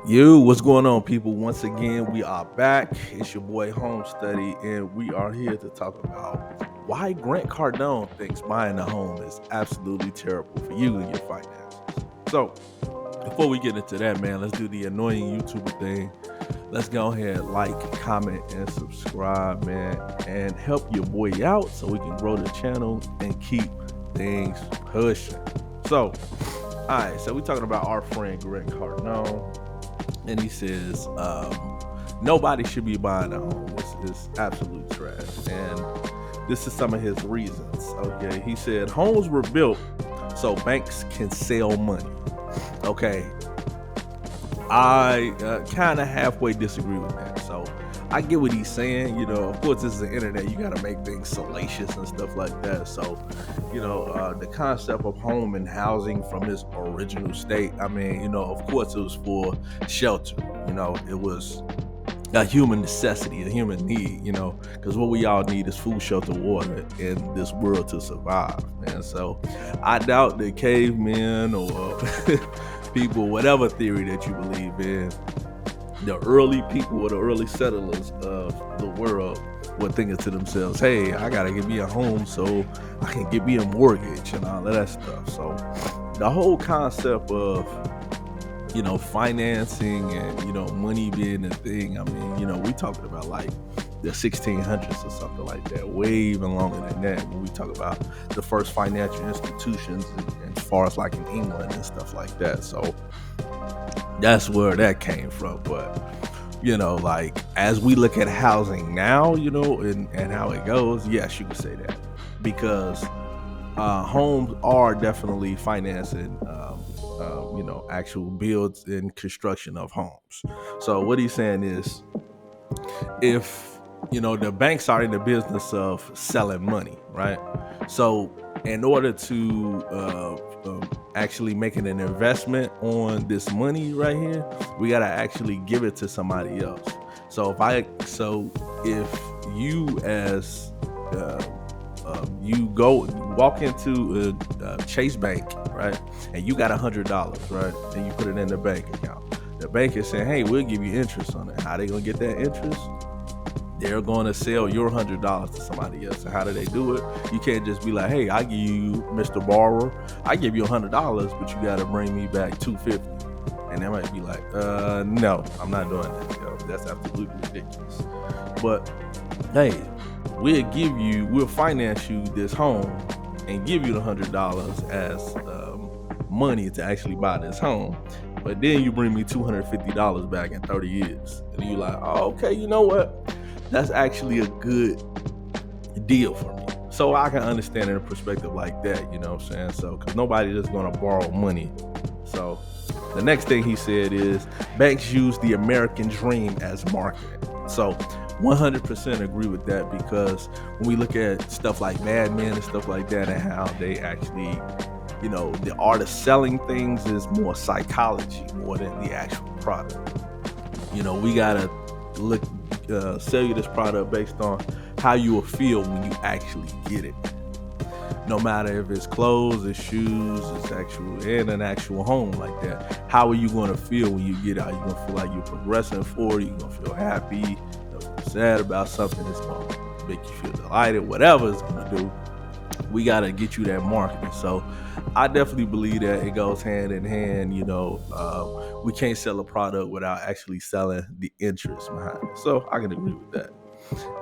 What's going on, people? Once again, we are back. It's your boy Home Study, and we are here to talk about why Grant Cardone thinks buying a home is absolutely terrible for you and your finances. So, before we get into that, man, let's do the annoying YouTuber thing. Let's go ahead, like, comment, and subscribe, man, and help your boy out so we can grow the channel and keep things pushing. So, all right, so we're talking about our friend Grant Cardone, and he says nobody should be buying a home. It's absolute trash, and this is some of his reasons. Okay, he said homes were built so banks can sell money. Okay, I kind of halfway disagree with that. So I get what he's saying. Of course, this is the internet. You got to make things salacious and stuff like that. So, the concept of home and housing from its original state. I mean, of course, it was for shelter. It was a human necessity, a human need, because what we all need is food, shelter, water in this world to survive, man. So I doubt that cavemen or people, whatever theory that you believe in, the early people or the early settlers of the world were thinking to themselves, hey, I gotta get me a home so I can get me a mortgage and all of that stuff. So the whole concept of financing and money being a thing, I mean, we talking about like the 1600s or something like that, way even longer than that, when we talk about the first financial institutions and as far as like in England and stuff like that. So that's where that came from. But like as we look at housing now, and how it goes, yes, you can say that, because homes are definitely financing actual builds and construction of homes. So what he's saying is, if the banks are in the business of selling money, right? So in order to actually making an investment on this money right here, we got to actually give it to somebody else. So if you as you go walk into a Chase Bank, right, and you got $100, right, and you put it in the bank account, the bank is saying, hey, we'll give you interest on it. How they gonna get that interest? They're going to sell your $100 to somebody else. And how do they do it? You can't just be like, hey, I give you, Mr. Borrower, I give you $100, but you got to bring me back $250. And they might be like, no, I'm not doing that. That's absolutely ridiculous. But hey, we'll finance you this home and give you the $100 as money to actually buy this home. But then you bring me $250 back in 30 years. And you're like, oh, okay, you know what? That's actually a good deal for me. So I can understand in a perspective like that, you know what I'm saying? So, because nobody's just going to borrow money. So the next thing he said is banks use the American dream as marketing. So 100% agree with that, because when we look at stuff like Mad Men and stuff like that, and how they actually, the art of selling things is more psychology more than the actual product. We gotta sell you this product based on how you will feel when you actually get it. No matter if it's clothes, it's shoes, it's an actual home like that. How are you going to feel when you get it? Are you going to feel like you're progressing forward? Are you going to feel happy? You're feel sad about something? It's going to make you feel delighted. Whatever it's going to do, we got to get you that marketing. So I definitely believe that it goes hand in hand. We can't sell a product without actually selling the interest behind it. So I can agree with that.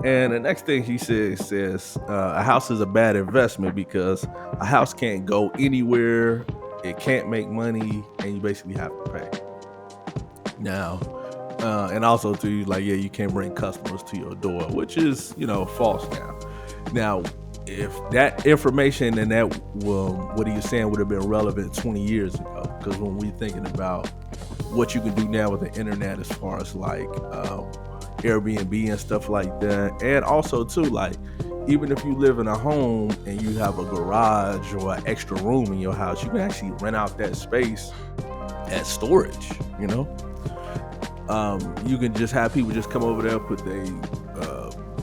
And the next thing he says a house is a bad investment because a house can't go anywhere, it can't make money, and you basically have to pay. Now, and also too, like, yeah, you can't bring customers to your door, which is, false now. Now, if that information and that what he was saying would have been relevant 20 years ago, because when we're thinking about what you can do now with the internet as far as like Airbnb and stuff like that, and also too, like, even if you live in a home and you have a garage or an extra room in your house, you can actually rent out that space as storage. You can just have people just come over there, put their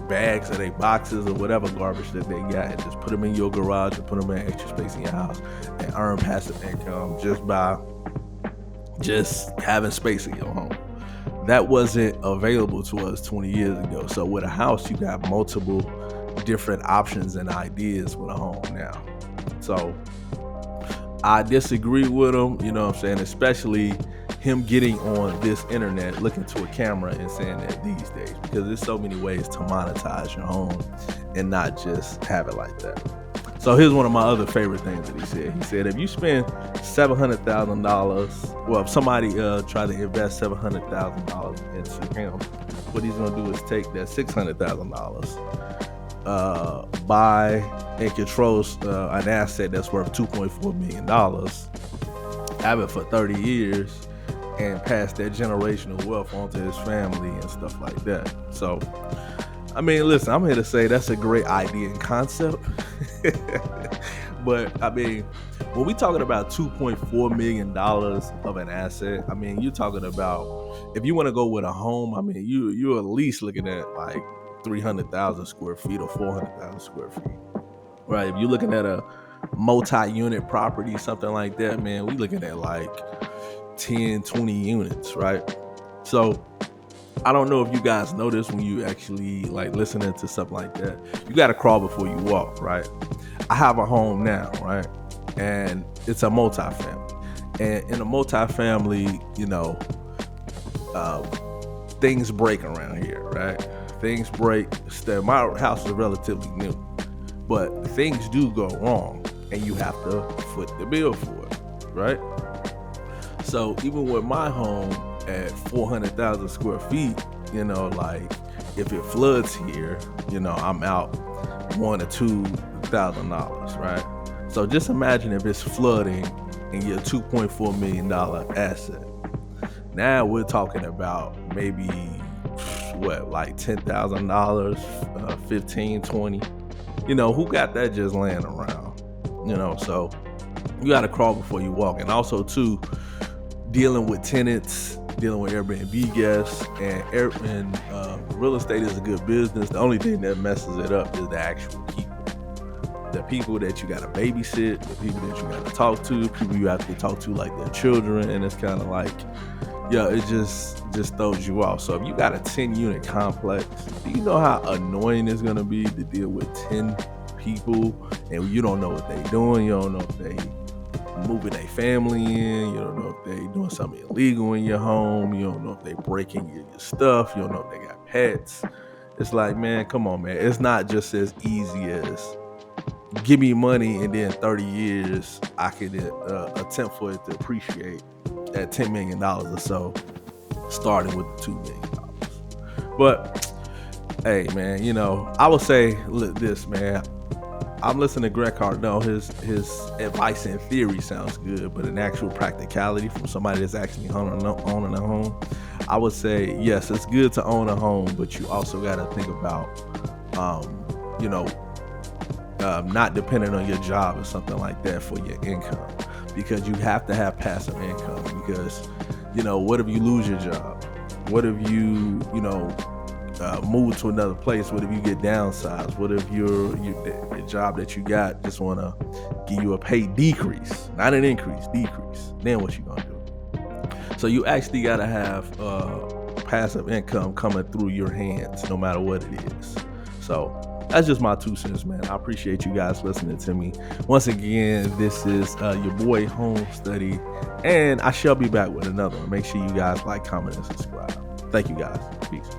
bags or their boxes or whatever garbage that they got, and just put them in your garage and put them in extra space in your house and earn passive income just by just having space in your home. That wasn't available to us 20 years ago. So with a house, you got multiple different options and ideas with a home now. So I disagree with him, you know what I'm saying, especially him getting on this internet, looking to a camera and saying that these days, because there's so many ways to monetize your home and not just have it like that. So here's one of my other favorite things that he said. He said, if you spend $700,000, well, if somebody try to invest $700,000 into him, what he's gonna do is take that $600,000, buy and controls an asset that's worth $2.4 million, have it for 30 years, and pass that generational wealth onto his family and stuff like that. So, I mean, listen, I'm here to say that's a great idea and concept. But, I mean, when we talking about $2.4 million of an asset, I mean, you're talking about, if you want to go with a home, I mean, you're at least looking at like 300,000 square feet or 400,000 square feet, right? If you're looking at a multi-unit property, something like that, man, we looking at like 10, 20 units, right? So I don't know if you guys notice when you actually like listening to something like that, you got to crawl before you walk, right? I have a home now, right? And it's a multifamily. And in a multifamily, you know, things break around here, right? Things break. My house is relatively new, but things do go wrong and you have to foot the bill for it, right? So even with my home at 400,000 square feet, you know, like if it floods here, you know, I'm out $1,000 or $2,000, right? So just imagine if it's flooding in your $2.4 million asset. Now we're talking about maybe what, like $10,000, 15, 20. You know, who got that just laying around? You know, so you got to crawl before you walk. And also too, dealing with tenants, dealing with Airbnb guests, and real estate is a good business. The only thing that messes it up is the actual people. The people that you got to babysit, the people that you got to talk to, people you have to talk to like their children, and it's kind of like, yeah, it just throws you off. So if you got a 10-unit complex, do you know how annoying it's going to be to deal with 10 people, and you don't know what they doing, you don't know if they moving their family in, you don't know if they doing something illegal in your home, you don't know if they breaking your stuff, you don't know if they got pets. It's like, man, come on, man. It's not just as easy as give me money and then 30 years I can attempt for it to appreciate at $10 million or so, starting with $2 million. But hey, man, you know, I would say this, man. I'm listening to Greg Cardone. His advice in theory sounds good, but in actual practicality, from somebody that's actually owning a home, I would say yes, it's good to own a home, but you also got to think about, you know, not depending on your job or something like that for your income, because you have to have passive income. Because, you know, what if you lose your job? What if you move to another place? What if you get downsized? What if your job that you got just want to give you a pay decrease, not an increase, decrease? Then what you gonna do? So you actually gotta have passive income coming through your hands, no matter what it is. So that's just my 2 cents, man. I appreciate you guys listening to me. Once again, this is your boy Home Study, and I shall be back with another one. Make sure you guys like, comment, and subscribe. Thank you guys. Peace.